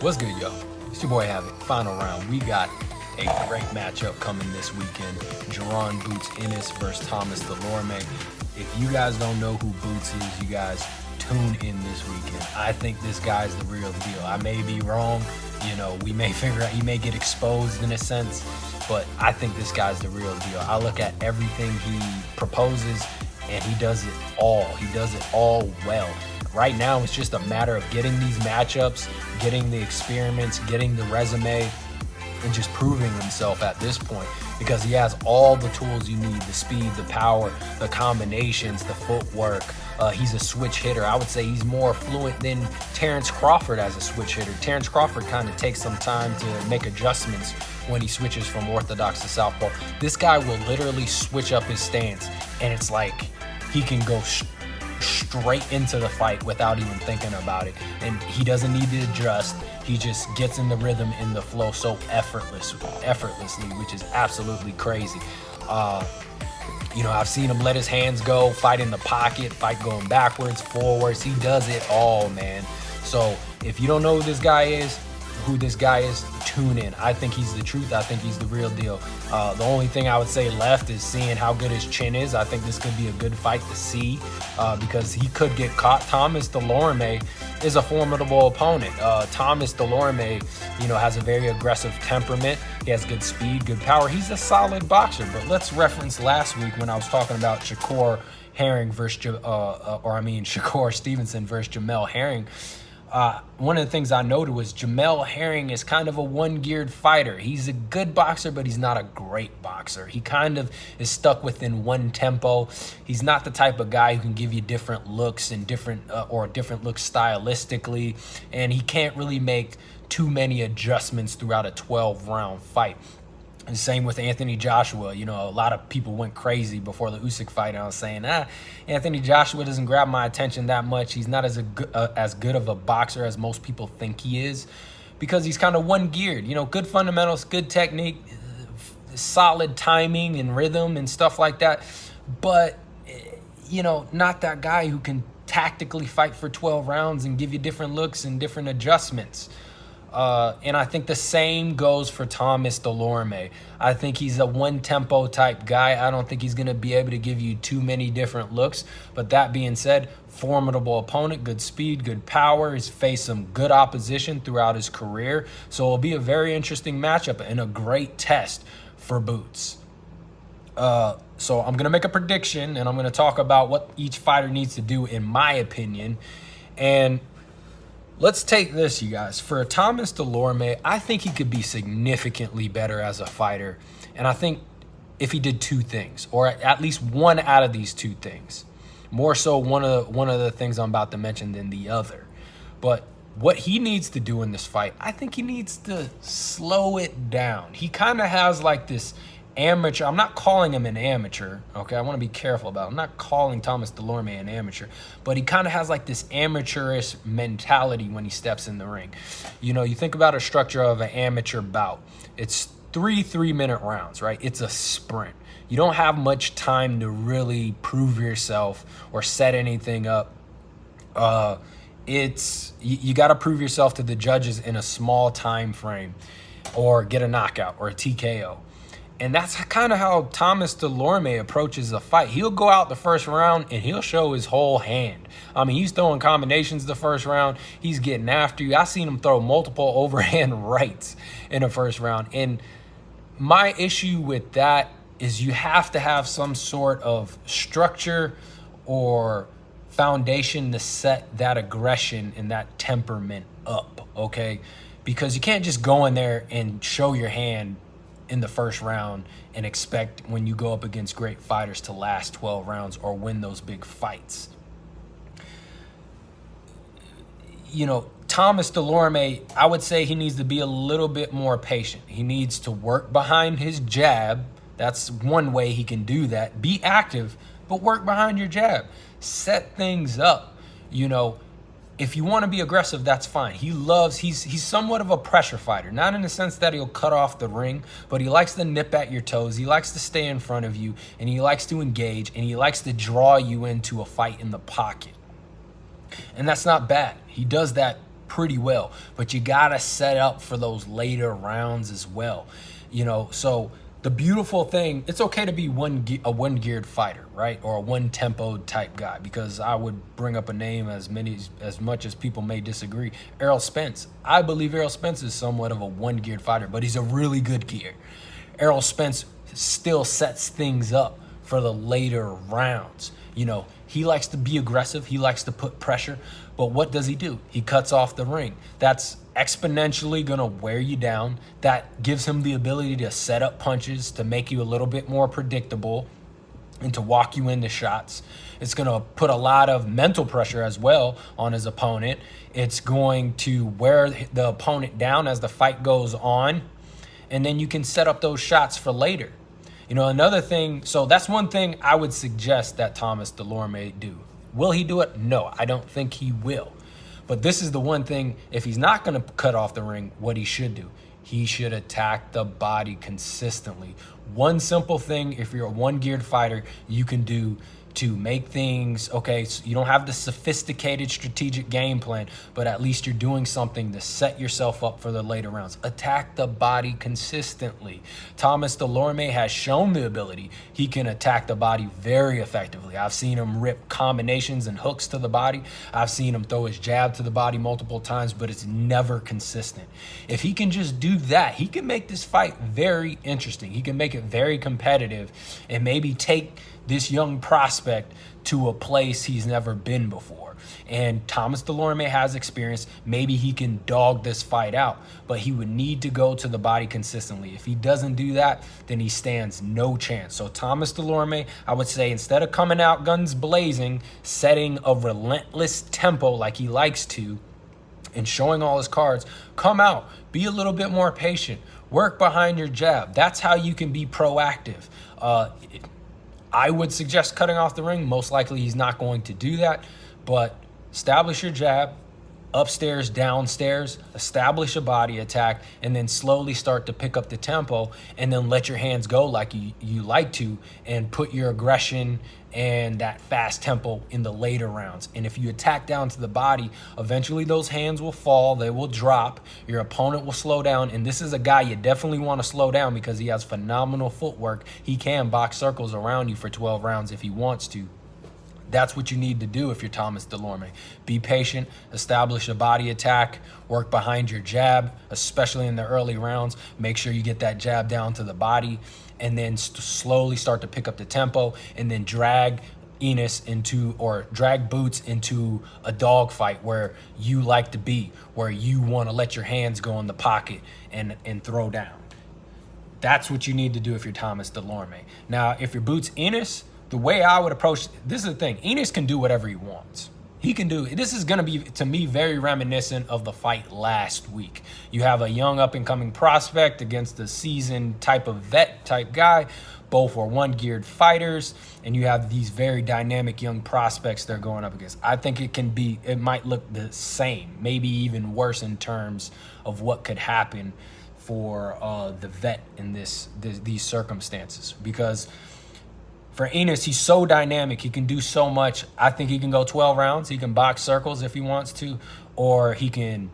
What's good, yo? It's your boy Havoc. Final round. We got a great matchup coming this weekend. Jaron boots Ennis versus Thomas Dulorme. If you guys don't know who Boots is, you guys tune in this weekend. I think this guy's the real deal. I may be wrong. You know, we may figure out, he may get exposed in a sense, but I think this guy's the real deal. I look at everything he proposes and he does it all. He does it all well. Right now, it's just a matter of getting these matchups, getting the experiments, getting the resume, and just proving himself at this point, because he has all the tools you need: the speed, the power, the combinations, the footwork. He's a switch hitter. I would say he's more fluent than Terrence Crawford as a switch hitter. Terrence Crawford kind of takes some time to make adjustments when he switches from orthodox to southpaw. This guy will literally switch up his stance, and it's like he can go straight into the fight without even thinking about it, and he doesn't need to adjust. He just gets in the rhythm, in the flow so effortlessly, which is absolutely crazy. You know, I've seen him let his hands go, fight in the pocket, fight going backwards, forwards. He does it all, man. So if you don't know who this guy is, tune in. I think he's the truth. I think he's the real deal. The only thing I would say left is seeing how good his chin is. I think this could be a good fight to see because he could get caught. Thomas Dulorme is a formidable opponent. Thomas Dulorme, you know, has a very aggressive temperament. He has good speed, good power. He's a solid boxer. But let's reference last week when I was talking about Shakur Stevenson versus Jamel Herring. One of the things I noted was Jamel Herring is kind of a one-geared fighter. He's a good boxer, but he's not a great boxer. He kind of is stuck within one tempo. He's not the type of guy who can give you different looks and different looks stylistically, and he can't really make too many adjustments throughout a 12-round fight. And same with Anthony Joshua. You know, a lot of people went crazy before the Usyk fight. I was saying, Anthony Joshua doesn't grab my attention that much. He's not as good of a boxer as most people think he is, because he's kind of one-geared. You know, good fundamentals, good technique, solid timing and rhythm and stuff like that. But, you know, not that guy who can tactically fight for 12 rounds and give you different looks and different adjustments. And I think the same goes for Thomas Dulorme. I think he's a one-tempo type guy. I don't think he's going to be able to give you too many different looks. But that being said, formidable opponent, good speed, good power. He's faced some good opposition throughout his career. So it'll be a very interesting matchup and a great test for Boots. So I'm going to make a prediction, and I'm going to talk about what each fighter needs to do, in my opinion. And let's take this, you guys. For Thomas Dulorme, I think he could be significantly better as a fighter. And I think if he did two things, or at least one out of these two things, more so one of the things I'm about to mention than the other. But what he needs to do in this fight, I think he needs to slow it down. He kind of has like this amateur. I'm not calling him an amateur, okay? I want to be careful about it. I'm not calling Thomas Dulorme an amateur, but he kind of has like this amateurish mentality when he steps in the ring. You know, you think about a structure of an amateur bout. It's three-minute rounds, right? It's a sprint. You don't have much time to really prove yourself or set anything up. You got to prove yourself to the judges in a small time frame, or get a knockout or a TKO. And that's kind of how Thomas Dulorme approaches a fight. He'll go out the first round and he'll show his whole hand. I mean, he's throwing combinations the first round. He's getting after you. I've seen him throw multiple overhand rights in the first round. And my issue with that is you have to have some sort of structure or foundation to set that aggression and that temperament up, okay? Because you can't just go in there and show your hand in the first round and expect, when you go up against great fighters, to last 12 rounds or win those big fights. You know, Thomas Dulorme, I would say he needs to be a little bit more patient. He needs to work behind his jab. That's one way he can do that. Be active, but work behind your jab. Set things up. You know, if you want to be aggressive, that's fine. He's somewhat of a pressure fighter, not in the sense that he'll cut off the ring, but he likes to nip at your toes. He likes to stay in front of you, and he likes to engage, and he likes to draw you into a fight in the pocket. And that's not bad. He does that pretty well, but you got to set up for those later rounds as well. So the beautiful thing, it's okay to be a one-geared fighter, right? Or a one-tempo type guy, because I would bring up a name as much as people may disagree. Errol Spence. I believe Errol Spence is somewhat of a one-geared fighter, but he's a really good gear. Errol Spence still sets things up for the later rounds. He likes to be aggressive. He likes to put pressure. But what does he do? He cuts off the ring. That's exponentially going to wear you down. That gives him the ability to set up punches, to make you a little bit more predictable, and to walk you into shots. It's going to put a lot of mental pressure as well on his opponent. It's going to wear the opponent down as the fight goes on. And then you can set up those shots for later. Another thing, so that's one thing I would suggest that Thomas Dulorme do. Will he do it? No, I don't think he will. But this is the one thing, if he's not going to cut off the ring, what he should do. He should attack the body consistently. One simple thing, if you're a one-geared fighter, you can do to make things, okay, so you don't have the sophisticated strategic game plan, but at least you're doing something to set yourself up for the later rounds. Attack the body consistently. Thomas Dulorme has shown the ability. He can attack the body very effectively. I've seen him rip combinations and hooks to the body. I've seen him throw his jab to the body multiple times, but it's never consistent. If he can just do that, he can make this fight very interesting. He can make it very competitive and maybe take this young prospect to a place he's never been before. And Thomas Dulorme has experience. Maybe he can dog this fight out, but he would need to go to the body consistently. If he doesn't do that, then he stands no chance. So Thomas Dulorme, I would say, instead of coming out guns blazing, setting a relentless tempo like he likes to, and showing all his cards, come out, be a little bit more patient, work behind your jab. That's how you can be proactive. I would suggest cutting off the ring. Most likely he's not going to do that, but establish your jab, upstairs, downstairs, establish a body attack, and then slowly start to pick up the tempo, and then let your hands go like you like to, and put your aggression and that fast tempo in the later rounds. And if you attack down to the body, eventually those hands will fall, they will drop, your opponent will slow down, and this is a guy you definitely want to slow down because he has phenomenal footwork. He can box circles around you for 12 rounds if he wants to. That's what you need to do if you're Thomas Dulorme. Be patient, establish a body attack, work behind your jab, especially in the early rounds. Make sure you get that jab down to the body, and then slowly start to pick up the tempo, and then drag Ennis drag Boots into a dog fight where you like to be, where you want to let your hands go in the pocket and throw down. That's what you need to do if you're Thomas Dulorme. Now, if you're Boots Ennis, the way I would approach this is the thing. Ennis can do whatever he wants. He can do, this is going to be, to me, very reminiscent of the fight last week. You have a young up-and-coming prospect against a seasoned type of vet type guy. Both are one-geared fighters, and you have these very dynamic young prospects they're going up against. I think it might look the same, maybe even worse in terms of what could happen for the vet in these circumstances, because for Ennis, he's so dynamic. He can do so much. I think he can go 12 rounds. He can box circles if he wants to, or he can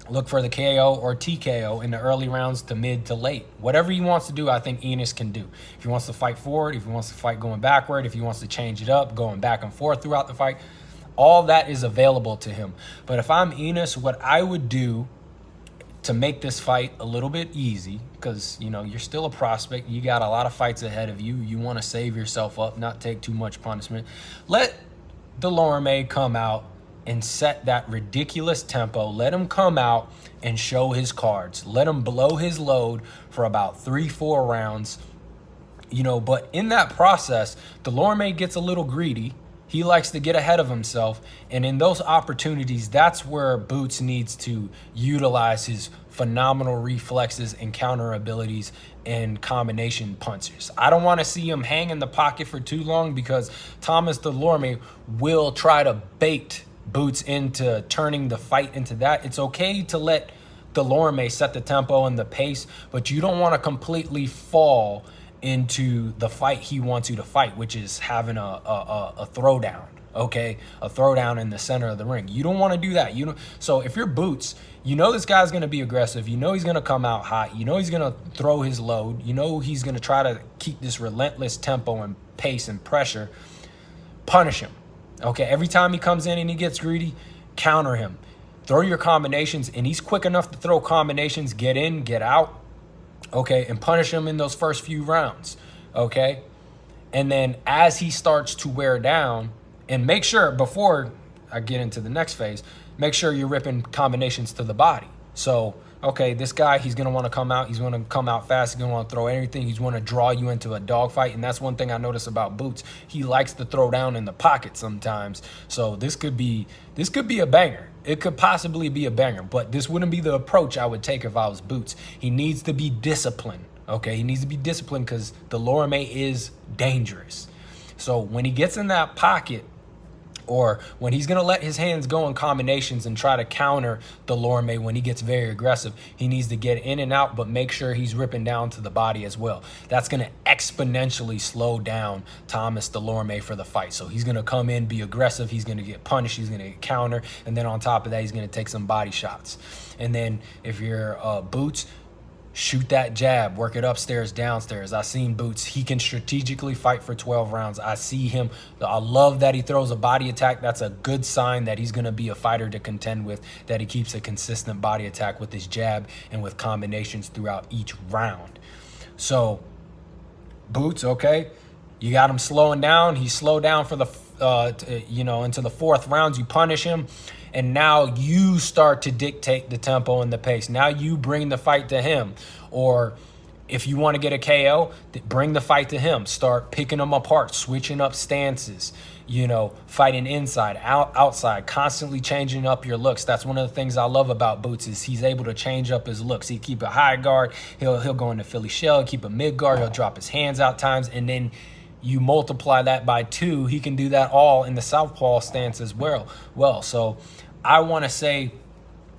look for the KO or TKO in the early rounds to mid to late. Whatever he wants to do, I think Ennis can do. If he wants to fight forward, if he wants to fight going backward, if he wants to change it up, going back and forth throughout the fight, all that is available to him. But if I'm Ennis, what I would do to make this fight a little bit easy, because you're still a prospect, you got a lot of fights ahead of you, you want to save yourself up, not take too much punishment, let Dulorme come out and set that ridiculous tempo. Let him come out and show his cards. Let him blow his load for about 3-4 rounds. But in that process, Dulorme gets a little greedy. He likes to get ahead of himself, and in those opportunities, that's where Boots needs to utilize his phenomenal reflexes and counter abilities and combination punches. I don't want to see him hang in the pocket for too long, because Thomas Dulorme will try to bait Boots into turning the fight into that. It's okay to let Dulorme set the tempo and the pace, but you don't want to completely fall into the fight he wants you to fight, which is having a throwdown, okay? A throwdown in the center of the ring. You don't want to do that. So if you're Boots, you know this guy's going to be aggressive. You know he's going to come out hot. You know he's going to throw his load. You know he's going to try to keep this relentless tempo and pace and pressure. Punish him, okay? Every time he comes in and he gets greedy, counter him. Throw your combinations, and he's quick enough to throw combinations, get in, get out, okay? And punish him in those first few rounds, okay? And then as he starts to wear down, and make sure, before I get into the next phase, make sure you're ripping combinations to the body. So, okay, this guy, he's going to want to come out. He's going to come out fast. He's going to want to throw anything. He's going to draw you into a dogfight. And that's one thing I notice about Boots. He likes to throw down in the pocket sometimes. So this could be a banger. It could possibly be a banger. But this wouldn't be the approach I would take if I was Boots. He needs to be disciplined. Okay, he needs to be disciplined because Dulorme is dangerous. So when he gets in that pocket, or when he's going to let his hands go in combinations and try to counter Dulorme when he gets very aggressive, he needs to get in and out, but make sure he's ripping down to the body as well. That's going to exponentially slow down Thomas Dulorme for the fight. So he's going to come in, be aggressive. He's going to get punished. He's going to get counter. And then on top of that, he's going to take some body shots. And then if you're Boots, shoot that jab, work it upstairs, downstairs. I've seen Boots. He can strategically fight for 12 rounds. I see him. I love that he throws a body attack. That's a good sign that he's going to be a fighter to contend with, that he keeps a consistent body attack with his jab and with combinations throughout each round. So, Boots, okay, you got him slowing down. He's slowed down for the, into the fourth rounds. You punish him. And now you start to dictate the tempo and the pace. Now you bring the fight to him. Or if you want to get a KO, bring the fight to him. Start picking them apart, switching up stances, fighting inside, outside, constantly changing up your looks. That's one of the things I love about Boots is he's able to change up his looks. He keep a high guard. He'll go into Philly shell, keep a mid guard. He'll drop his hands out times, and then you multiply that by 2, he can do that all in the southpaw stance as well. So I want to say,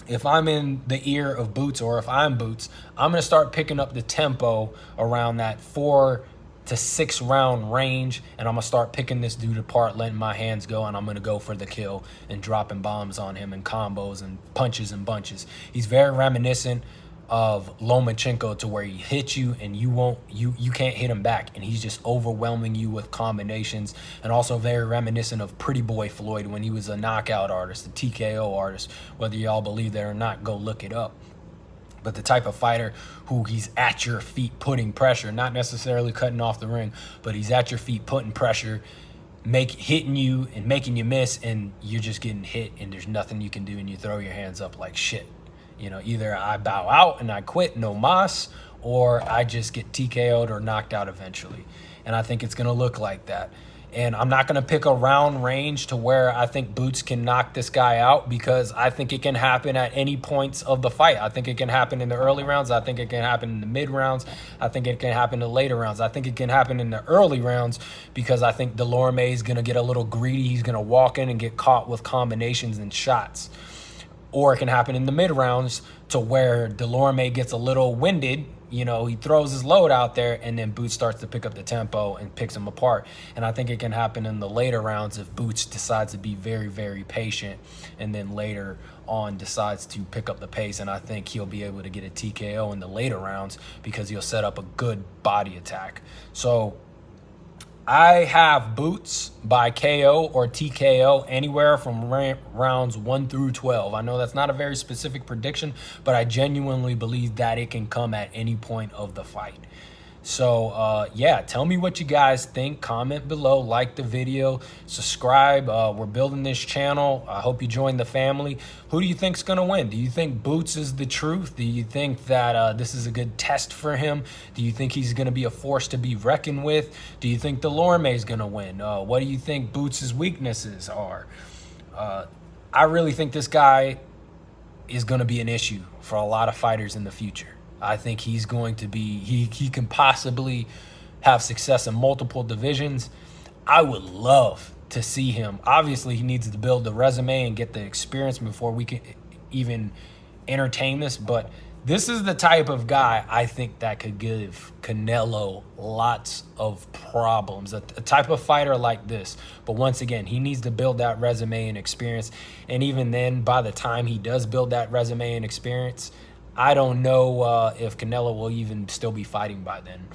if I'm in the ear of Boots, or if I'm Boots, I'm going to start picking up the tempo around that 4 to 6 round range, and I'm going to start picking this dude apart, letting my hands go, and I'm going to go for the kill and dropping bombs on him and combos and punches and bunches. He's very reminiscent of Lomachenko, to where he hits you and you can't hit him back, and he's just overwhelming you with combinations. And also very reminiscent of Pretty Boy Floyd when he was a knockout artist, a TKO artist. Whether y'all believe that or not, go look it up. But the type of fighter who he's at your feet putting pressure, not necessarily cutting off the ring, but he's at your feet putting pressure, hitting you and making you miss, and you're just getting hit and there's nothing you can do, and you throw your hands up like shit. Either I bow out and I quit, no mas, or I just get TKO'd or knocked out eventually. And I think it's going to look like that. And I'm not going to pick a round range to where I think Boots can knock this guy out, because I think it can happen at any points of the fight. I think it can happen in the early rounds. I think it can happen in the mid rounds. I think it can happen in the later rounds. I think it can happen in the early rounds because I think Dulorme is going to get a little greedy. He's going to walk in and get caught with combinations and shots. Or it can happen in the mid rounds to where Dulorme gets a little winded. He throws his load out there, and then Boots starts to pick up the tempo and picks him apart. And I think it can happen in the later rounds if Boots decides to be very, very patient, and then later on decides to pick up the pace. And I think he'll be able to get a TKO in the later rounds because he'll set up a good body attack. So I have Boots by KO or TKO anywhere from rounds 1 through 12. I know that's not a very specific prediction, but I genuinely believe that it can come at any point of the fight. So, yeah, tell me what you guys think. Comment below, like the video, subscribe. We're building this channel. I hope you join the family. Who do you think's going to win? Do you think Boots is the truth? Do you think that this is a good test for him? Do you think he's going to be a force to be reckoned with? Do you think Dulorme is going to win? What do you think Boots' weaknesses are? I really think this guy is going to be an issue for a lot of fighters in the future. I think he's going to be, he can possibly have success in multiple divisions. I would love to see him. Obviously, he needs to build the resume and get the experience before we can even entertain this. But This is the type of guy I think that could give Canelo lots of problems. A type of fighter like this. But once again, he needs to build that resume and experience. And even then, by the time he does build that resume and experience, I don't know if Canelo will even still be fighting by then.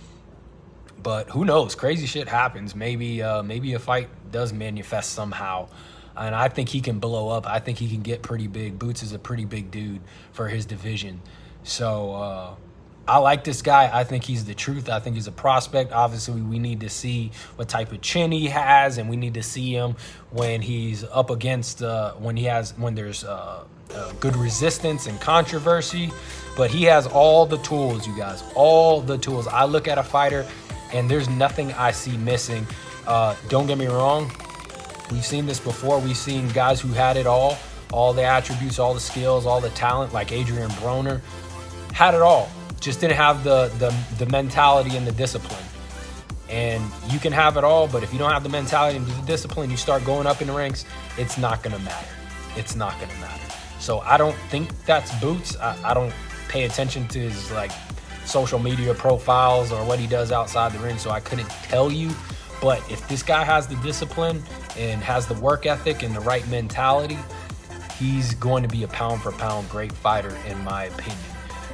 But who knows? Crazy shit happens. Maybe a fight does manifest somehow. And I think he can blow up. I think he can get pretty big. Boots is a pretty big dude for his division. So I like this guy. I think he's the truth. I think he's a prospect. Obviously, we need to see what type of chin he has, and we need to see him when he's up against when there's good resistance and controversy. But he has all the tools, you guys, all the tools. I look at a fighter, and there's nothing I see missing. Don't get me wrong. We've seen this before. We've seen guys who had it all the attributes, all the skills, all the talent, like Adrian Broner. Had it all, just didn't have the mentality and the discipline. And you can have it all, but if you don't have the mentality and the discipline, you start going up in the ranks, it's not gonna matter. It's not gonna matter. So I don't think that's Boots. I don't pay attention to his like social media profiles or what he does outside the ring, so I couldn't tell you. But if this guy has the discipline and has the work ethic and the right mentality, he's going to be a pound for pound great fighter in my opinion.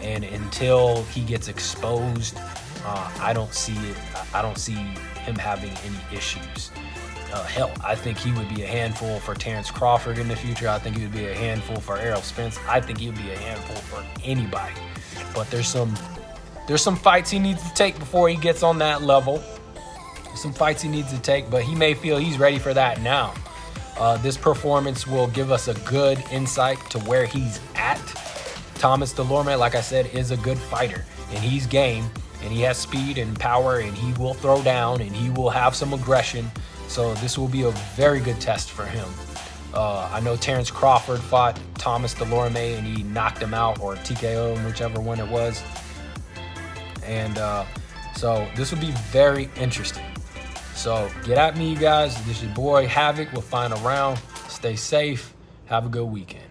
And until he gets exposed, I don't see it. I don't see him having any issues. Hell, I think he would be a handful for Terrence Crawford in the future. I think he would be a handful for Errol Spence. I think he would be a handful for anybody. But there's some fights he needs to take before he gets on that level. Some fights he needs to take, but he may feel he's ready for that now. This performance will give us a good insight to where he's at. Thomas Dulorme, like I said, is a good fighter, and he's game, and he has speed and power, and he will throw down, and he will have some aggression. So this will be a very good test for him. I know Terrence Crawford fought Thomas Dulorme, and he knocked him out, or TKO him, whichever one it was. And so this will be very interesting. So get at me, you guys. This is your boy Havoc with Final Round. Stay safe. Have a good weekend.